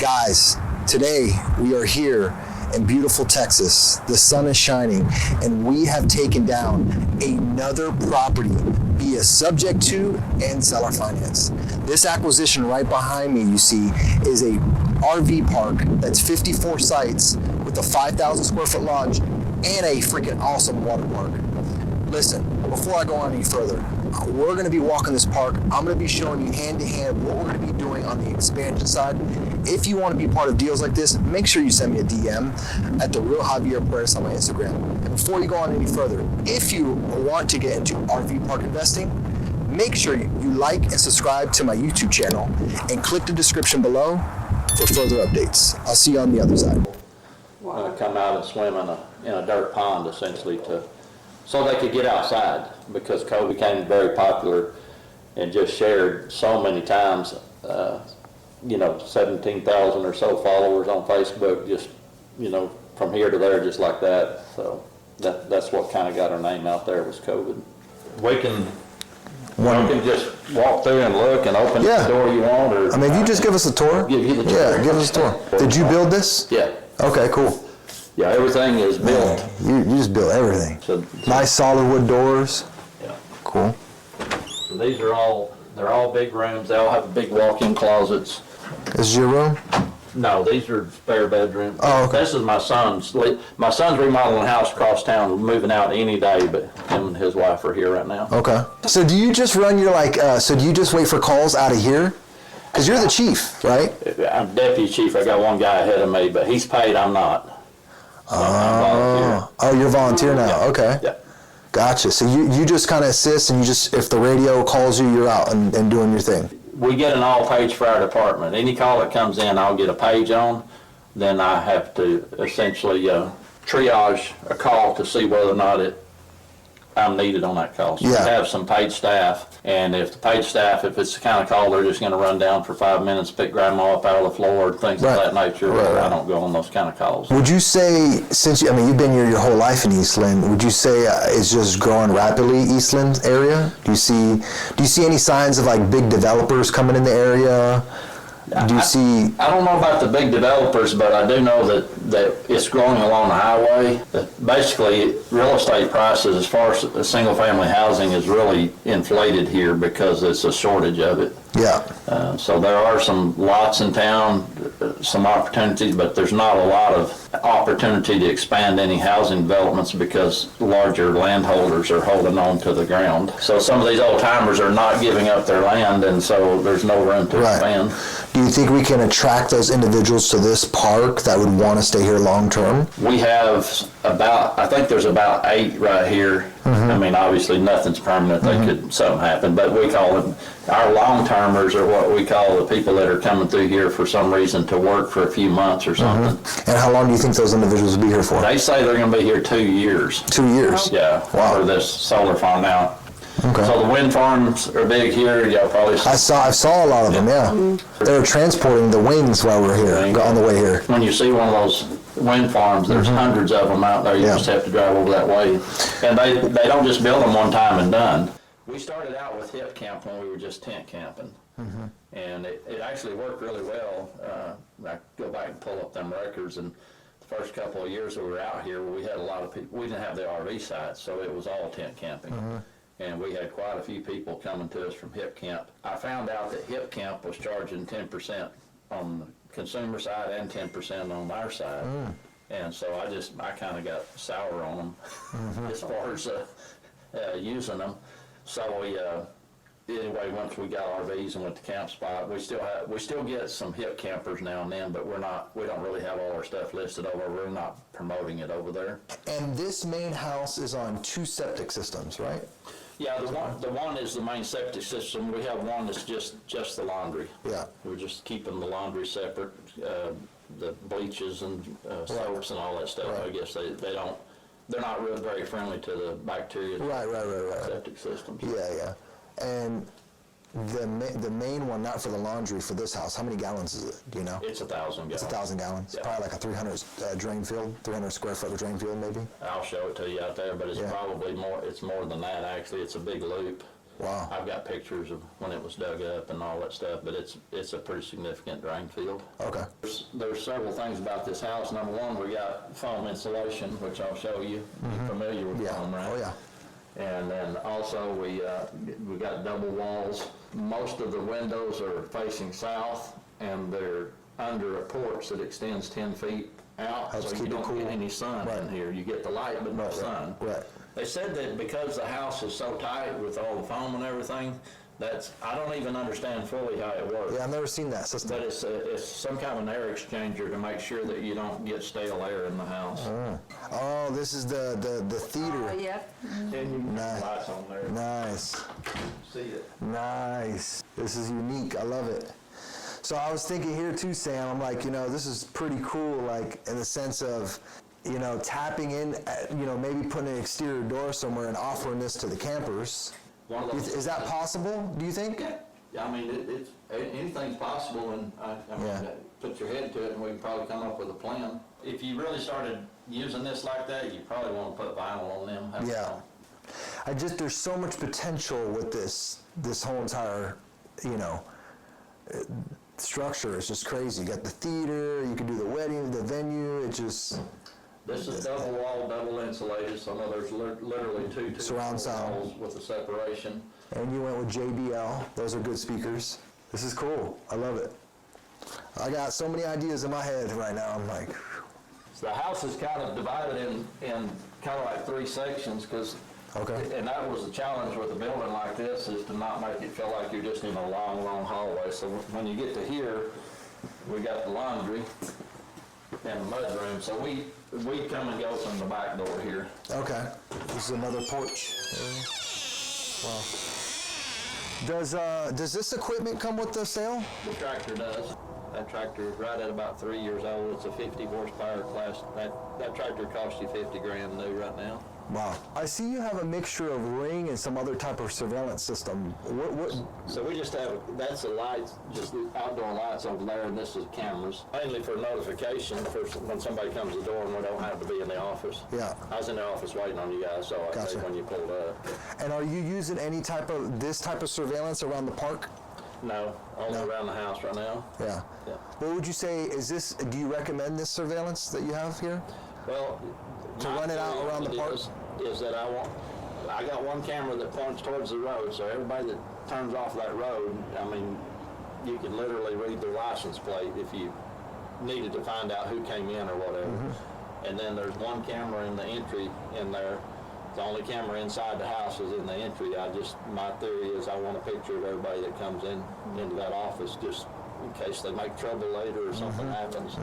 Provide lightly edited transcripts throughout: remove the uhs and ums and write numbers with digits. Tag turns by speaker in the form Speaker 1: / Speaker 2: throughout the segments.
Speaker 1: Guys, today we are here in beautiful Texas. The sun is shining and we have taken down another property via subject to and seller finance. This acquisition right behind me, you see, is a RV park that's 54 sites with a 5,000 square foot lodge and a freaking awesome water park. Listen, before I go on any further, we're going to be walking this park. I'm going to be showing you hand to hand what we're going to be doing on the expansion side. If you want to be part of deals like this, make sure you send me a DM at the Real Javier Puertas on my Instagram. And before you go on any further, if you want to get into RV park investing, make sure you like and subscribe to my YouTube channel and click the description below for further updates. I'll see you on the other side.
Speaker 2: Come out and swim in a dirt pond essentially so they could get outside, because Kobe became very popular and just shared so many times. 17,000 or so followers on Facebook, just, from here to there, just like that. So that's what kind of got our name out there, was COVID. We can just walk through and look and open the door you want, or
Speaker 1: if you just give us a tour.
Speaker 2: Give you the tour.
Speaker 1: Yeah, give us a tour. Did you build this?
Speaker 2: Yeah.
Speaker 1: Okay, cool.
Speaker 2: Yeah, everything is built.
Speaker 1: You just built everything. So nice solid wood doors.
Speaker 2: Yeah.
Speaker 1: Cool.
Speaker 2: So they're all big rooms. They all have big walk-in closets.
Speaker 1: This is your room?
Speaker 2: No, these are spare bedrooms.
Speaker 1: Oh, okay.
Speaker 2: This is my son's. My son's remodeling a house across town, moving out any day, but him and his wife are here right now.
Speaker 1: Okay. So do you just run your so do you just wait for calls out of here? Because you're the chief, right?
Speaker 2: I'm deputy chief. I got one guy ahead of me, but he's paid, I'm not.
Speaker 1: Oh, you're volunteer now.
Speaker 2: Yeah.
Speaker 1: Okay.
Speaker 2: Yeah.
Speaker 1: Gotcha. So you just kind of assist, and you just, if the radio calls you, you're out and doing your thing.
Speaker 2: We get an all page for our department. Any call that comes in, I'll get a page on. Then I have to essentially triage a call to see whether or not I'm needed on that call. So we have some paid staff, and if the paid staff, if it's the kind of call they're just going to run down for 5 minutes, pick grandma up out of the floor, things of that nature, I don't go on those kind of calls.
Speaker 1: Would you say, since you've been here your whole life in Eastland, would you say it's just growing rapidly, Eastland area? Do you see any signs of like big developers coming in the area? Do you see? I
Speaker 2: don't know about the big developers, but I do know that it's growing along the highway. Basically, real estate prices, as far as single-family housing, is really inflated here because it's a shortage of it.
Speaker 1: Yeah.
Speaker 2: So there are some lots in town, some opportunities, but there's not a lot of opportunity to expand any housing developments because larger landholders are holding on to the ground. So some of these old timers are not giving up their land, and so there's no room to expand.
Speaker 1: Do you think we can attract those individuals to this park that would want to stay here long term?
Speaker 2: We have I think there's about 8 right here. I mean, obviously nothing's permanent. Something happen, but we call them our long-termers, are what we call the people that are coming through here for some reason to work for a few months or something.
Speaker 1: And how long do you think those individuals will be here for?
Speaker 2: They say they're going to be here 2 years.
Speaker 1: 2 years?
Speaker 2: Yeah.
Speaker 1: Wow.
Speaker 2: For this solar farm now.
Speaker 1: Okay.
Speaker 2: So the wind farms are big here. Y'all probably
Speaker 1: I saw a lot of them. Yeah. They were transporting the wings while we're here, on the way here.
Speaker 2: When you see one of those wind farms, there's hundreds of them out there. You just have to drive over that way. And they don't just build them one time and done. We started out with hip camp when we were just tent camping. And it actually worked really well. I go back and pull up them records, and the first couple of years that we were out here, we had a lot of people. We didn't have the RV sites, so it was all tent camping. And we had quite a few people coming to us from hip camp. I found out that hip camp was charging 10% on the consumer side and 10% on our side. And so I kind of got sour on them as far as using them. So anyway, once we got RVs and went to camp spot, we still get some hip campers now and then, but we don't really have all our stuff listed over. We're not promoting it over there.
Speaker 1: And this main house is on 2 septic systems, right?
Speaker 2: Yeah, the one is the main septic system. We have one that's just the laundry.
Speaker 1: Yeah.
Speaker 2: We're just keeping the laundry separate, the bleaches and soaps and all that stuff. I guess they're not really very friendly to the bacteria.
Speaker 1: Right.
Speaker 2: Septic systems.
Speaker 1: Yeah. And the main one, not for the laundry, for this house, how many gallons is it? Do you know?
Speaker 2: It's 1,000 gallons.
Speaker 1: It's 1,000 gallons.
Speaker 2: Yeah.
Speaker 1: Probably like a 300 drain field, 300 square foot drain field, maybe.
Speaker 2: I'll show it to you out there, but it's probably more. It's more than that actually. It's a big loop.
Speaker 1: Wow.
Speaker 2: I've got pictures of when it was dug up and all that stuff, but it's a pretty significant drain field.
Speaker 1: Okay.
Speaker 2: There's several things about this house. Number one, we got foam insulation, which I'll show you. You're familiar with foam, right?
Speaker 1: Oh, yeah.
Speaker 2: And then also we got double walls. Most of the windows are facing south, and they're under a porch that extends 10 feet out,
Speaker 1: Helps
Speaker 2: so
Speaker 1: keep
Speaker 2: you
Speaker 1: it
Speaker 2: don't
Speaker 1: cool.
Speaker 2: get any sun in here. You get the light, but no sun.
Speaker 1: Right.
Speaker 2: They said that because the house is so tight with all the foam and everything, I don't even understand fully how it works.
Speaker 1: Yeah, I've never seen that system.
Speaker 2: But it's some kind of an air exchanger to make sure that you don't get stale air in the house.
Speaker 1: Oh, this is the theater.
Speaker 3: Yep.
Speaker 2: And you can
Speaker 1: Nice.
Speaker 2: lights on there.
Speaker 1: Nice.
Speaker 2: See it.
Speaker 1: Nice. This is unique. I love it. So I was thinking here too, Sam, I'm like, this is pretty cool, like in the sense of, tapping in, maybe putting an exterior door somewhere and offering this to the campers.
Speaker 2: One of those.
Speaker 1: Is that possible, do you think?
Speaker 2: Yeah, I mean, it's anything's possible, and I mean,
Speaker 1: Yeah.
Speaker 2: put your head to it, and we can probably come up with a plan. If you really started using this like that, you probably want to put vinyl on them.
Speaker 1: Yeah. There's so much potential with this whole entire, structure. It's just crazy. You got the theater, you can do the wedding, the venue, it just...
Speaker 2: This is double wall, double insulated, so no, there's literally two
Speaker 1: Surround sound.
Speaker 2: walls with a separation.
Speaker 1: And you went with JBL. Those are good speakers. This is cool. I love it. I got so many ideas in my head right now. I'm like...
Speaker 2: So the house is kind of divided in kind of like 3 sections, because
Speaker 1: Okay.
Speaker 2: and that was the challenge with a building like this, is to not make it feel like you're just in a long, long hallway. So when you get to here, we got the laundry and the mudroom. So we come and go from the back door here.
Speaker 1: Okay. This is another porch. Wow. Does this equipment come with the sale?
Speaker 2: The tractor does. That tractor is right at about 3 years old. It's a 50 horsepower class. That tractor costs you $50,000 new right now.
Speaker 1: Wow. I see you have a mixture of Ring and some other type of surveillance system. What?
Speaker 2: So we just have, that's the lights, just the outdoor lights over there, and this is cameras. Mainly for notification, for when somebody comes to the door and we don't have to be in the office.
Speaker 1: Yeah.
Speaker 2: I was in the office waiting on you guys, so I
Speaker 1: Gotcha.
Speaker 2: think when you pulled up.
Speaker 1: And are you using this type of surveillance around the park?
Speaker 2: No, only around the house right now.
Speaker 1: Yeah.
Speaker 2: Yeah.
Speaker 1: What would you say, do you recommend this surveillance that you have here?
Speaker 2: Well,
Speaker 1: To run it out around the park?
Speaker 2: Is that I got one camera that points towards the road, so everybody that turns off that road, I mean, you can literally read their license plate if you needed to find out who came in or whatever. And then there's one camera in the entry in there. The only camera inside the house is in the entry. My theory is I want a picture of everybody that comes into that office, just in case they make trouble later or something happens.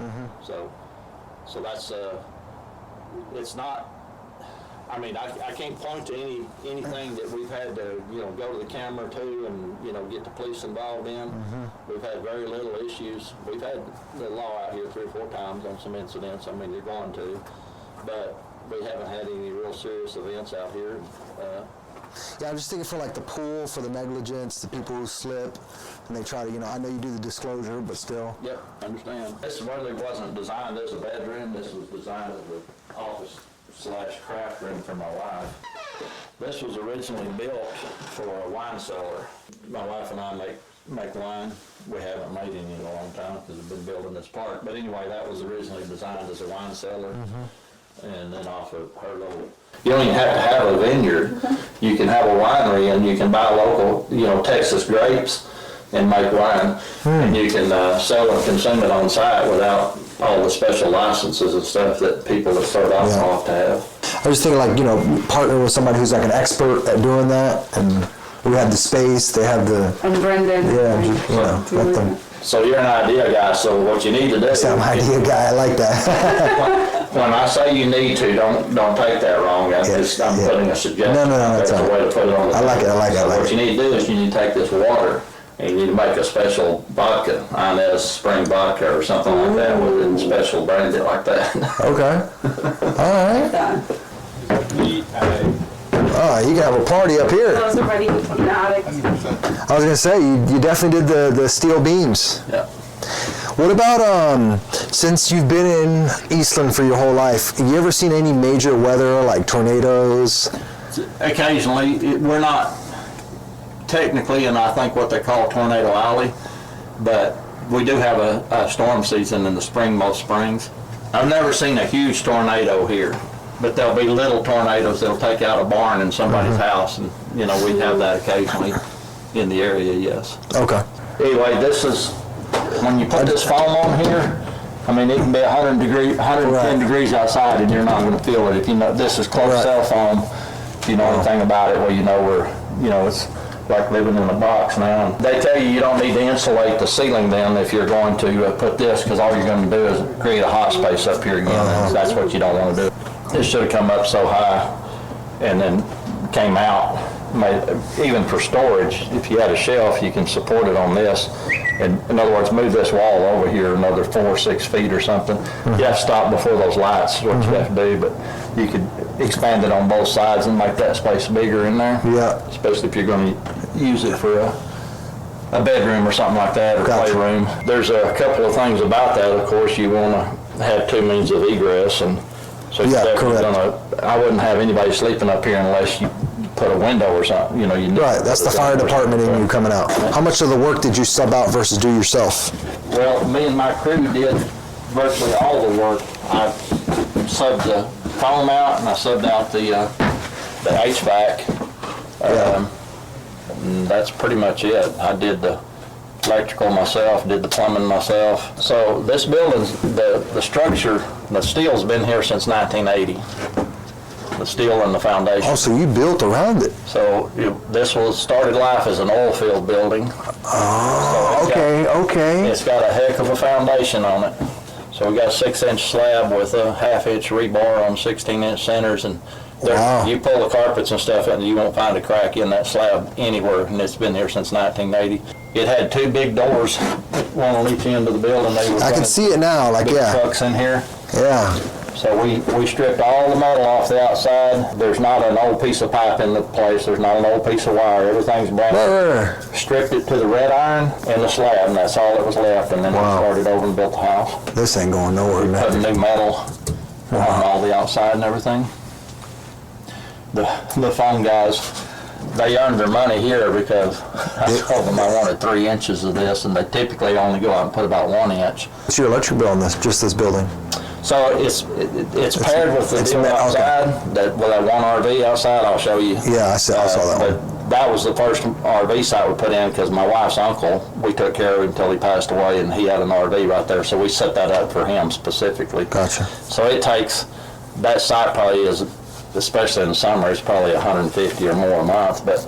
Speaker 2: So that's, it's not, I mean, I can't point to anything that we've had to, go to the camera to and, get the police involved in. We've had very little issues. We've had the law out here 3 or 4 times on some incidents. I mean, you're going to, but we haven't had any real serious events out here.
Speaker 1: Yeah, I'm just thinking for like the pool, for the negligence, the people who slip, and they try to, I know you do the disclosure, but still.
Speaker 2: Yep, understand. This really wasn't designed as a bedroom. This was designed as an office/craft room for my wife. This was originally built for a wine cellar. My wife and I make wine. We haven't made any in a long time because we've been building this park. But anyway, that was originally designed as a wine cellar. And then off of her little, you don't even have to have a vineyard. You can have a winery and you can buy local, Texas grapes and make wine. And you can sell and consume it on site without all the special licenses and stuff that people that start off to have.
Speaker 1: I was thinking like, partner with somebody who's like an expert at doing that, and we have the space, they have the...
Speaker 3: And Brendan.
Speaker 1: let them...
Speaker 2: So you're an idea guy, so what you need to do...
Speaker 1: I'm an idea guy, I like that.
Speaker 2: When I say you need to, don't take that wrong. I'm putting a suggestion.
Speaker 1: No,
Speaker 2: That's a way to put it on the...
Speaker 1: I like it.
Speaker 2: So what you need to do is you need to take this water and you need to make a special vodka, Inez spring vodka or something like that, with a special brand it like that.
Speaker 1: Okay. All right.
Speaker 3: Done.
Speaker 1: Oh, you can have a party up here.
Speaker 3: Those are ready from the attic.
Speaker 1: I was gonna say, you definitely did the steel beams.
Speaker 2: Yeah.
Speaker 1: What about, since you've been in Eastland for your whole life, you ever seen any major weather, like tornadoes?
Speaker 2: Occasionally, we're not technically in, I think, what they call Tornado Alley, but we do have a storm season in the spring, most springs. I've never seen a huge tornado here, but there'll be little tornadoes that'll take out a barn in somebody's house, and, you know, we have that occasionally in the area, yes.
Speaker 1: Okay.
Speaker 2: Anyway, this is, when you put this foam on here, I mean, it can be 110 degrees outside and you're not gonna feel it. If you know, this is closed cell foam, if you know anything about it, well, you know it's like living in a box now. They tell you don't need to insulate the ceiling then if you're going to put this, because all you're gonna do is create a hot space up here again, and that's what you don't wanna do. It should have come up so high and then came out. Even for storage, if you had a shelf, you can support it on this. And in other words, move this wall over here another 4 or 6 feet or something. You have to stop before those lights, is what you have to do, but you could expand it on both sides and make that space bigger in there.
Speaker 1: Yeah.
Speaker 2: Especially if you're going to use it for a bedroom or something like that, or playroom. There's a couple of things about that. Of course, you want to have 2 means of egress, and so you're definitely I wouldn't have anybody sleeping up here unless you put a window or something, you know.
Speaker 1: Right, that's the fire department in you coming out. How much of the work did you sub out versus do yourself?
Speaker 2: Well, me and my crew did virtually all the work. I subbed the foam out and I subbed out the HVAC. And that's pretty much it. I did the electrical myself, did the plumbing myself. So this building's, the structure, the steel's been here since 1980. The steel and the foundation.
Speaker 1: Oh, so you built around it?
Speaker 2: So this was started life as an oil field building.
Speaker 1: Oh,
Speaker 2: So
Speaker 1: okay.
Speaker 2: It's got a heck of a foundation on it. So we got a 6-inch slab with a 1/2-inch rebar on 16-inch centers, and you pull the carpets and stuff and you won't find a crack in that slab anywhere, and it's been here since 1980. It had 2 big doors, one on each end of the building.
Speaker 1: I can see it now, like,
Speaker 2: big trucks in here.
Speaker 1: Yeah.
Speaker 2: So we stripped all the metal off the outside. There's not an old piece of pipe in the place. There's not an old piece of wire. Everything's brand new. Stripped it to the red iron and the slab, and that's all that was left. And then we started over and built the house.
Speaker 1: This ain't going nowhere, man.
Speaker 2: Put new metal on all the outside and everything. The foam guys, they earned their money here because I told them I wanted 3 inches of this, and they typically only go out and put about 1 inch.
Speaker 1: What's your electric bill on this, just this building?
Speaker 2: So it's paired with the deal outside, with that one RV outside. I'll show you.
Speaker 1: Yeah, I saw that one.
Speaker 2: But that was the first RV site we put in because my wife's uncle, we took care of him until he passed away, and he had an RV right there, so we set that up for him specifically.
Speaker 1: Gotcha.
Speaker 2: So it takes, that site probably is, especially in the summer, it's probably 150 or more a month, but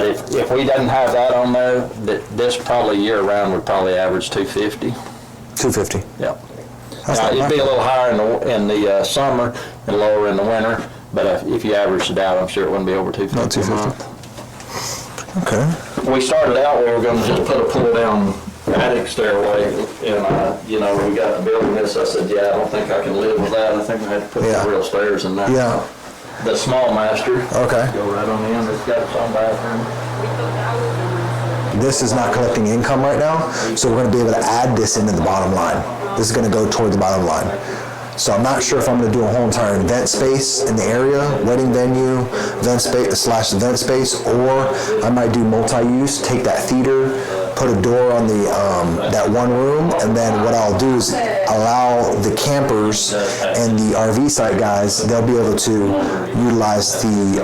Speaker 2: if we didn't have that on there, this probably year-round would probably average 250.
Speaker 1: 250.
Speaker 2: Yep. Now, it'd be a little higher in the summer and lower in the winter, but if you average it out, I'm sure it wouldn't be over 250 a month.
Speaker 1: Okay.
Speaker 2: We started out, we were going to just put a pull-down attic stairway, and you know, we got to building this. I said, yeah, I don't think I can live with that. I think I had to put some real stairs in there.
Speaker 1: Yeah.
Speaker 2: The small master.
Speaker 1: Okay.
Speaker 2: Go right on the end. It's got its own bathroom.
Speaker 1: This is not collecting income right now, so we're going to be able to add this into the bottom line. This is going to go toward the bottom line. So I'm not sure if I'm going to do a whole entire event space in the area, wedding venue, event space, or I might do multi-use, take that theater, put a door on the that one room, and then what I'll do is allow the campers and the RV site guys, they'll be able to utilize the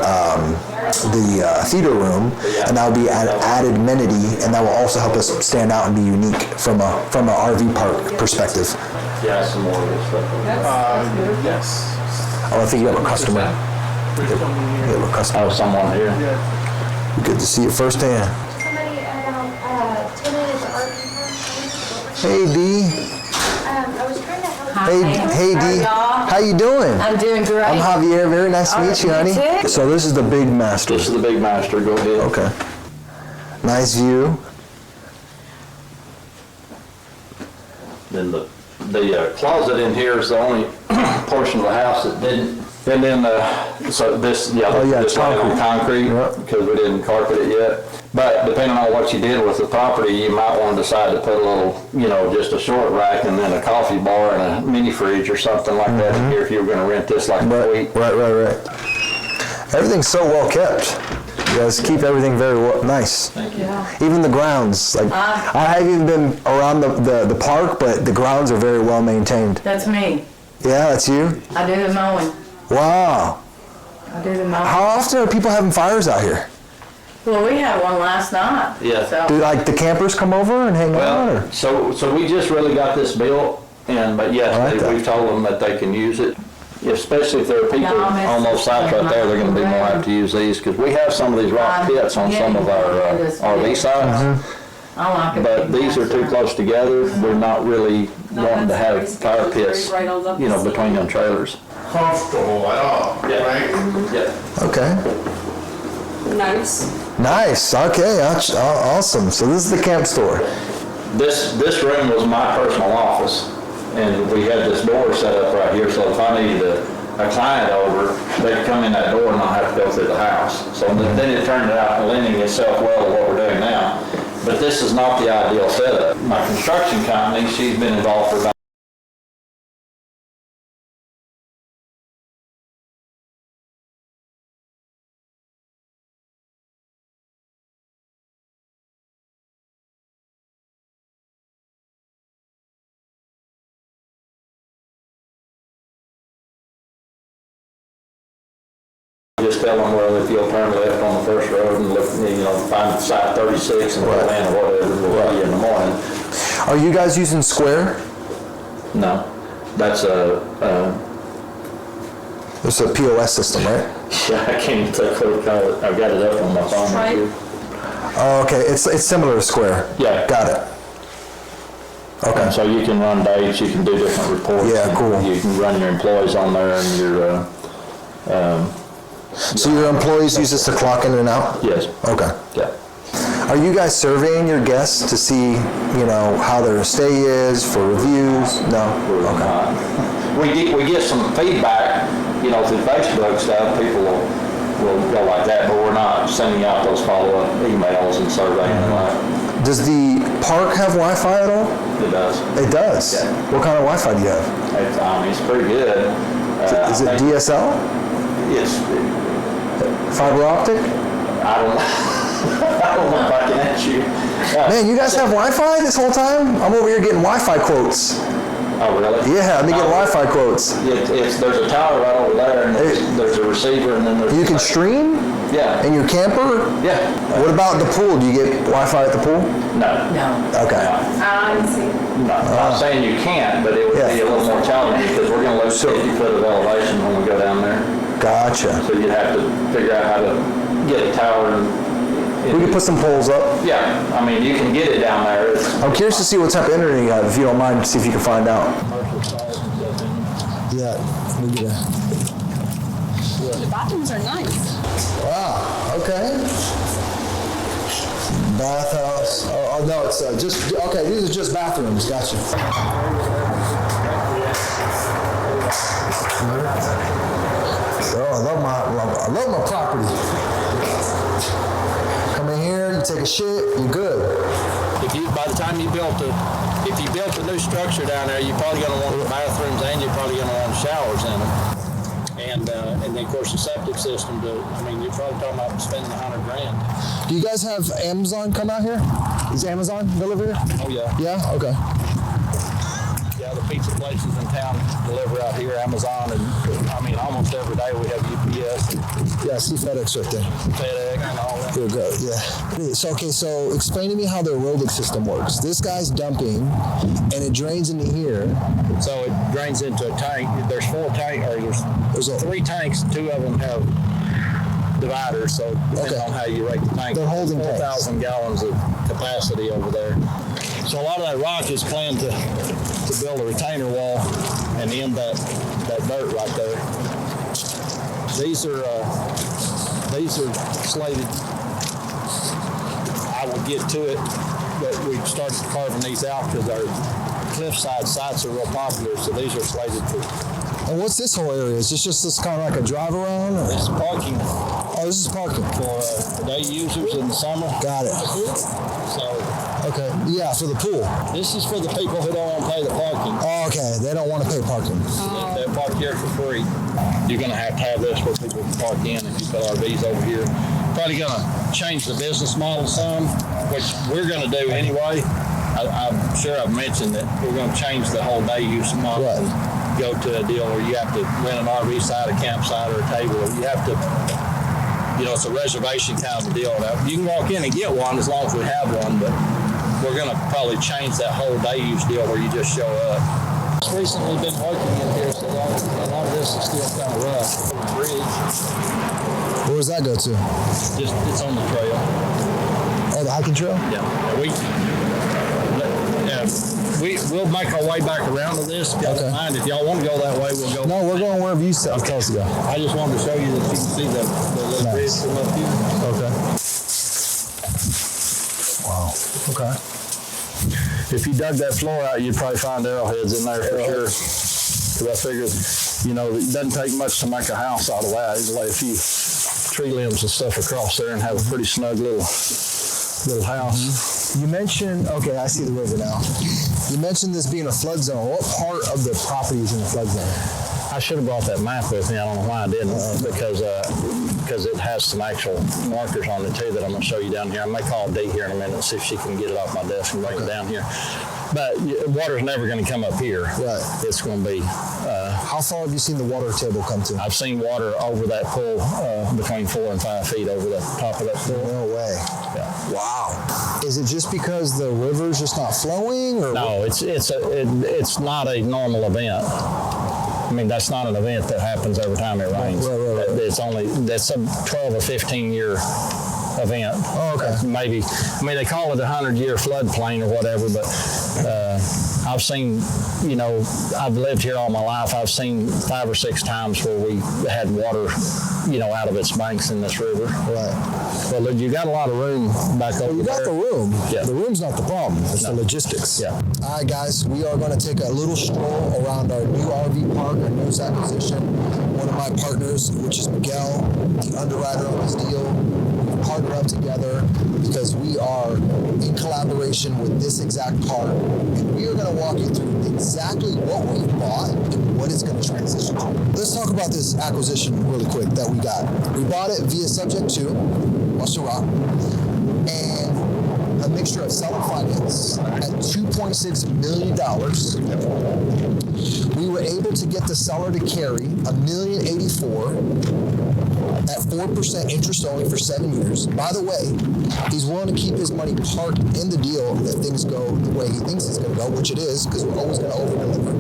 Speaker 1: theater room, and that'll be an added amenity, and that will also help us stand out and be unique from a RV park perspective.
Speaker 2: Yeah, some more of this stuff.
Speaker 4: Yes.
Speaker 1: Oh, I think you have a customer. You have a customer.
Speaker 2: Oh, someone here.
Speaker 1: Good to see it firsthand.
Speaker 5: Somebody around 10 minutes RV park.
Speaker 1: Hey, D.
Speaker 5: I was trying to help.
Speaker 1: Hey, D. How you doing?
Speaker 6: I'm doing great.
Speaker 1: I'm Javier. Very nice to meet you, honey.
Speaker 6: too.
Speaker 1: So this is the big master.
Speaker 2: This is the big master. Go ahead.
Speaker 1: Okay. Nice view.
Speaker 2: Then the closet in here is the only portion of the house that didn't. And then so this, this laying on concrete because we didn't carpet it yet. But depending on what you did with the property, you might want to decide to put a little, just a short rack and then a coffee bar and a mini fridge or something like that in here if you were going to rent this like a suite.
Speaker 1: Right. Everything's so well kept. You guys keep everything very nice.
Speaker 2: Thank you.
Speaker 1: Even the grounds. Like I haven't even been around the park, but the grounds are very well maintained.
Speaker 3: That's me.
Speaker 1: Yeah, that's you?
Speaker 3: I do the mowing.
Speaker 1: Wow.
Speaker 3: I do the mowing.
Speaker 1: How often are people having fires out here?
Speaker 3: Well, we had one last night.
Speaker 2: Yeah.
Speaker 3: So.
Speaker 1: Do like the campers come over and hang out? Or?
Speaker 2: So we just really got this built, but yes,
Speaker 1: I like that.
Speaker 2: we've told them that they can use it. Especially if there are people on those sites right there, they're going to be more apt to use these, because we have some of these rock pits on some of our RV sites.
Speaker 3: I like it.
Speaker 2: But these are too close together. We're not really wanting to have fire pits, between them trailers.
Speaker 4: Comfortable at all, right?
Speaker 2: Yeah.
Speaker 1: Okay.
Speaker 3: Nice.
Speaker 1: Nice. Okay. Awesome. So this is the camp store.
Speaker 2: This room was my personal office, and we had this door set up right here, so if I needed a client over, they'd come in that door and not have to go through the house. So then it turned out lending itself well to what we're doing now. But this is not the ideal setup. My construction company, she's been involved for about just tell them, well, if you'll turn left on the first road and look, find site 36 and pull in or whatever, we'll tell you in the morning.
Speaker 1: Are you guys using Square?
Speaker 2: No, that's
Speaker 1: It's a POS system, right?
Speaker 2: yeah, I can't even take a quick call. I've got it up on my phone.
Speaker 3: Right.
Speaker 1: Oh, okay. It's similar to Square.
Speaker 2: Yeah.
Speaker 1: Got it. Okay.
Speaker 2: So you can run dates, you can do different reports.
Speaker 1: Yeah, cool.
Speaker 2: You can run your employees on there and your,
Speaker 1: So your employees use this to clock in and out?
Speaker 2: yes,
Speaker 1: Okay.
Speaker 2: yeah.
Speaker 1: Are you guys surveying your guests to see, how their stay is for reviews? No? Okay.
Speaker 2: We get some feedback, through Facebook stuff, people will go like that, but we're not sending out those follow-up emails and surveying and like.
Speaker 1: Does the park have Wi-Fi at all?
Speaker 2: It does.
Speaker 1: It does?
Speaker 2: Yeah.
Speaker 1: What kind of Wi-Fi do you have?
Speaker 2: It's pretty good.
Speaker 1: Is it DSL?
Speaker 2: It's,
Speaker 1: Fiber optic?
Speaker 2: I don't know if I can answer you.
Speaker 1: Man, you guys have Wi-Fi this whole time? I'm over here getting Wi-Fi quotes.
Speaker 2: Oh, really?
Speaker 1: Yeah, let me get Wi-Fi quotes.
Speaker 2: There's a tower right over there, and there's a receiver, and then there's...
Speaker 1: You can stream?
Speaker 2: Yeah.
Speaker 1: In your camper?
Speaker 2: Yeah.
Speaker 1: What about the pool? Do you get Wi-Fi at the pool?
Speaker 2: No.
Speaker 3: No.
Speaker 1: Okay.
Speaker 3: I see.
Speaker 2: Not saying you can't, but it would be a little more challenging, because we're going to lose 50 foot of elevation when we go down there.
Speaker 1: Gotcha.
Speaker 2: So you'd have to figure out how to get a tower and...
Speaker 1: We can put some poles up.
Speaker 2: Yeah, I mean, you can get it down there.
Speaker 1: I'm curious to see what type of internet you have, if you don't mind, see if you can find out. Yeah, we get
Speaker 6: The bathrooms are nice.
Speaker 1: Wow, okay. Bathhouse. Oh, no, it's just, okay, these are just bathrooms, gotcha. Oh, I love my property. Come in here, you take a shit, you're good.
Speaker 2: By the time you built if you built a new structure down there, you're probably going to want the bathrooms and you're probably going to want showers in them. And then of course the septic system, you're probably talking about spending $100,000.
Speaker 1: Do you guys have Amazon come out here? Is Amazon deliver here?
Speaker 2: Oh yeah.
Speaker 1: Yeah, okay.
Speaker 2: Yeah, the pizza places in town deliver out here, Amazon, and almost every day we have UPS and
Speaker 1: Yeah, I see FedEx right there.
Speaker 2: FedEx and all that.
Speaker 1: Here we go, yeah. So explain to me how the aerobic system works. This guy's dumping, and it drains into here.
Speaker 2: So it drains into a tank. There's 4 tanks, or there's 3 tanks. 2 of them have dividers, so depending on how you rate the tank,
Speaker 1: they're holding
Speaker 2: 4,000 gallons of capacity over there. So a lot of that rock is planned to build a retainer wall and end that dirt right there. These are slated. I will get to it, but we started carving these out because our cliffside sites are real popular. So these are slated for.
Speaker 1: And what's this whole area? Is this just this kind of like a drive around? Or?
Speaker 2: This is parking.
Speaker 1: Oh, this is parking
Speaker 2: For day users in the summer.
Speaker 1: Got it.
Speaker 2: So.
Speaker 1: Okay. Yeah, for the pool.
Speaker 2: This is for the people who don't want to pay the parking.
Speaker 1: Oh, okay. They don't want to pay parking.
Speaker 2: They park here for free. You're going to have this where people can park in if you put RVs over here. probably gonna change the business model some, which we're gonna do anyway. I'm sure I've mentioned that we're gonna change the whole day use model.
Speaker 1: Right.
Speaker 2: Go to a deal where you have to rent an RV side, a campsite, or a table. You have to, it's a reservation kind of a deal. Now, you can walk in and get one as long as we have one, but we're gonna probably change that whole day use deal where you just show up. Recently been working in here, so a lot of this is still kind of rough. Bridge.
Speaker 1: Where does that go to?
Speaker 2: It's on the trail.
Speaker 1: Oh, the hiking trail?
Speaker 2: Yeah. We'll make our way back around to this. If y'all don't mind, if y'all want to go that way, we'll go.
Speaker 1: No, we're going wherever you tell us to go.
Speaker 2: I just wanted to show you that you can see the little bridge from up here.
Speaker 1: Okay. Wow. Okay.
Speaker 2: If you dug that floor out, you'd probably find arrowheads in there for sure. Because I figured, it doesn't take much to make a house out of that. You just lay a few tree limbs and stuff across there and have a pretty snug little house.
Speaker 1: Mm-hmm. You mentioned, okay, I see the river now. You mentioned this being a flood zone. What part of the property is in the flood zone?
Speaker 2: I should have brought that map with me. I don't know why I didn't, because it has some actual markers on it too that I'm going to show you down here. I may call Dee here in a minute and see if she can get it off my desk and bring it down here. But water's never going to come up here.
Speaker 1: Right.
Speaker 2: It's going to be.
Speaker 1: How far have you seen the water table come to?
Speaker 2: I've seen water over that pool between 4 and 5 feet over the top of that pool.
Speaker 1: No way.
Speaker 2: Yeah.
Speaker 1: Wow. Is it just because the river's just not flowing, or
Speaker 2: no? It's not a normal event. I mean, that's not an event that happens every time it rains.
Speaker 1: Right.
Speaker 2: That's a 12 or 15 year event.
Speaker 1: Oh, okay.
Speaker 2: Maybe, they call it a 100-year floodplain or whatever, but I've seen, I've lived here all my life. I've seen 5 or 6 times where we had water, out of its banks in this river.
Speaker 1: Right.
Speaker 2: Well, look, you got a lot of room back over there.
Speaker 1: You got the room.
Speaker 2: Yeah.
Speaker 1: The room's not the problem. It's the logistics.
Speaker 2: Yeah.
Speaker 1: All right, guys, we are going to take a little stroll around our new RV park, our newest acquisition. One of my partners, which is Miguel, the underwriter on this deal, we've partnered up together because we are in collaboration with this exact park, and we are going to walk you through exactly what we bought and what it's going to transition to. Let's talk about this acquisition really quick that we got. We bought it via Subject 2, Buster Rock, and a mixture of seller finance at $2.6 million. We were able to get the seller to carry $1,084,000 at 4% interest only for 7 years. By the way, he's willing to keep his money parked in the deal if things go the way he thinks it's going to go, which it is, because we're always going to over-deliver.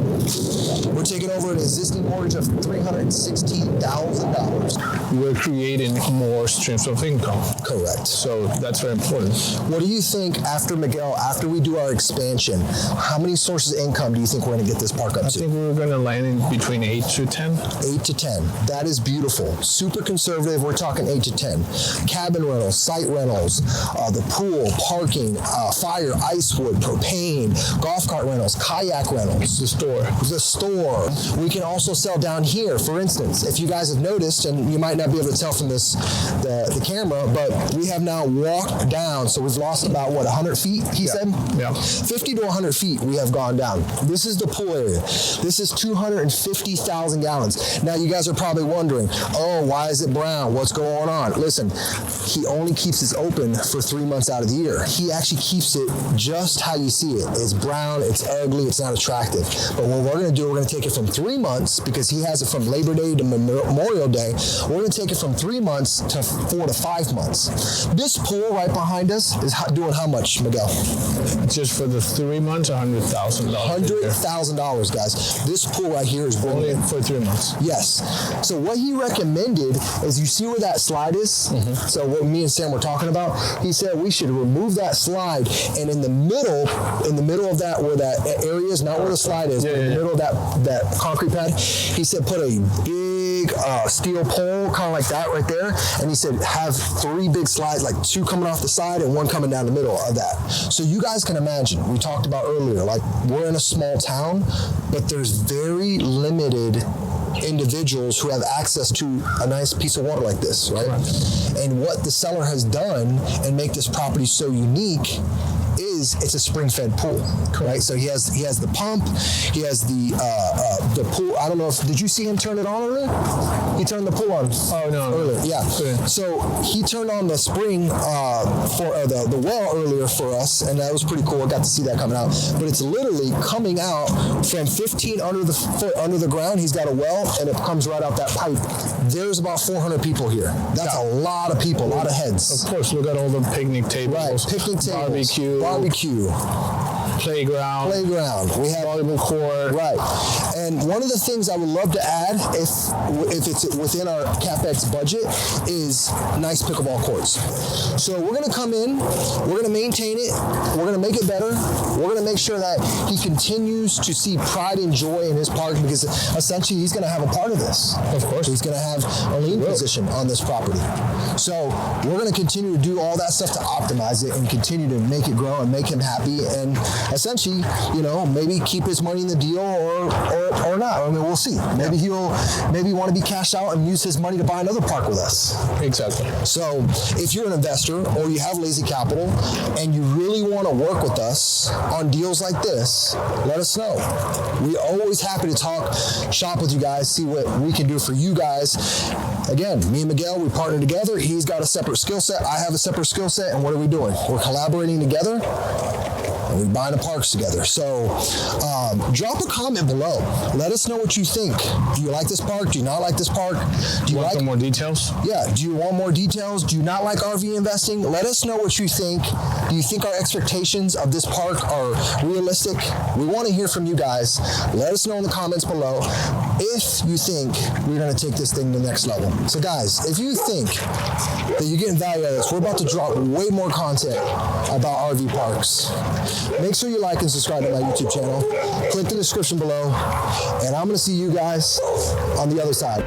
Speaker 1: We're taking over an existing mortgage of $316,000.
Speaker 7: We're creating more streams of income.
Speaker 1: Correct.
Speaker 7: So that's very important.
Speaker 1: What do you think after we do our expansion, how many sources of income do you think we're going to get this park up
Speaker 7: I
Speaker 1: to?
Speaker 7: think we're going to land in between 8 to 10.
Speaker 1: 8 to 10. That is beautiful. Super conservative. We're talking 8 to 10. Cabin rentals, site rentals, the pool, parking, fire, ice wood, propane, golf cart rentals, kayak rentals.
Speaker 7: The store.
Speaker 1: We can also sell down here. For instance, if you guys have noticed, and you might not be able to tell from the camera, but we have now walked down. So we've lost about 100 feet, he said?
Speaker 7: Yeah.
Speaker 1: 50 to 100 feet we have gone down. This is the pool area. This is 250,000 gallons. Now you guys are probably wondering, why is it brown? What's going on? Listen, he only keeps this open for 3 months out of the year. He actually keeps it just how you see it. It's brown, it's ugly, it's not attractive. But what we're going to do, we're going to take it from 3 months, because he has it from Labor Day to Memorial Day. We're going to take it from 3 months to 4 to 5 months. This pool right behind us is doing how much, Miguel?
Speaker 7: Just for the 3 months, $100,000.
Speaker 1: $100,000, guys. This pool right here is
Speaker 7: Only for 3 months.
Speaker 1: Yes. So what he recommended is, you see where that slide is? So what me and Sam were talking about, he said we should remove that slide, and in the middle of that, where that area is, not where the slide is, but in the middle of that concrete pad, he said put a big steel pole, kind of like that right there, and he said have 3 big slides, like 2 coming off the side and 1 coming down the middle of that. So you guys can imagine, we talked about earlier, like we're in a small town, but there's very limited individuals who have access to a nice piece of water like this, right? And what the seller has done and make this property so unique is is it's a spring-fed pool, right? So he has the pump, he has the pool. I don't know if did you see him turn it on earlier? He turned the pool on.
Speaker 7: Oh no.
Speaker 1: Earlier, yeah.
Speaker 7: Okay.
Speaker 1: So he turned on the spring for the well earlier for us, and that was pretty cool. I got to see that coming out. But it's literally coming out from 15 foot under the ground. He's got a well, and it comes right out that pipe. There's about 400 people here. That's a lot of people, a lot of heads.
Speaker 7: Of course, look at all the picnic tables.
Speaker 1: Right, picnic tables,
Speaker 7: barbecue, playground.
Speaker 1: We have
Speaker 7: volleyball court.
Speaker 1: Right. And one of the things I would love to add, if it's within our CapEx budget, is nice pickleball courts. So we're going to come in, we're going to maintain it, we're going to make it better, we're going to make sure that he continues to see pride and joy in his park, because essentially he's going to have a part of this.
Speaker 7: Of course.
Speaker 1: He's going to have a lien position on this property. So we're going to continue to do all that stuff to optimize it and continue to make it grow and make him happy, and essentially, maybe keep his money in the deal or not. I mean, we'll see. Maybe he'll want to be cashed out and use his money to buy another park with us.
Speaker 7: Exactly.
Speaker 1: So if you're an investor or you have lazy capital and you really want to work with us on deals like this, let us know. We're always happy to shop with you guys, see what we can do for you guys. Again, me and Miguel, we partner together. He's got a separate skill set. I have a separate skill set. And what are we doing? We're collaborating together. And we're buying the parks together. So drop a comment below. Let us know what you think. Do you like this park? Do you not like this park? Do you
Speaker 7: want some more details?
Speaker 1: Yeah. Do you want more details? Do you not like RV investing? Let us know what you think. Do you think our expectations of this park are realistic? We want to hear from you guys. Let us know in the comments below if you think we're going to take this thing to the next level. So guys, if you think that you're getting value out of this, we're about to drop way more content about RV parks. Make sure you like and subscribe to my YouTube channel. Click the description below, and I'm going to see you guys on the other side.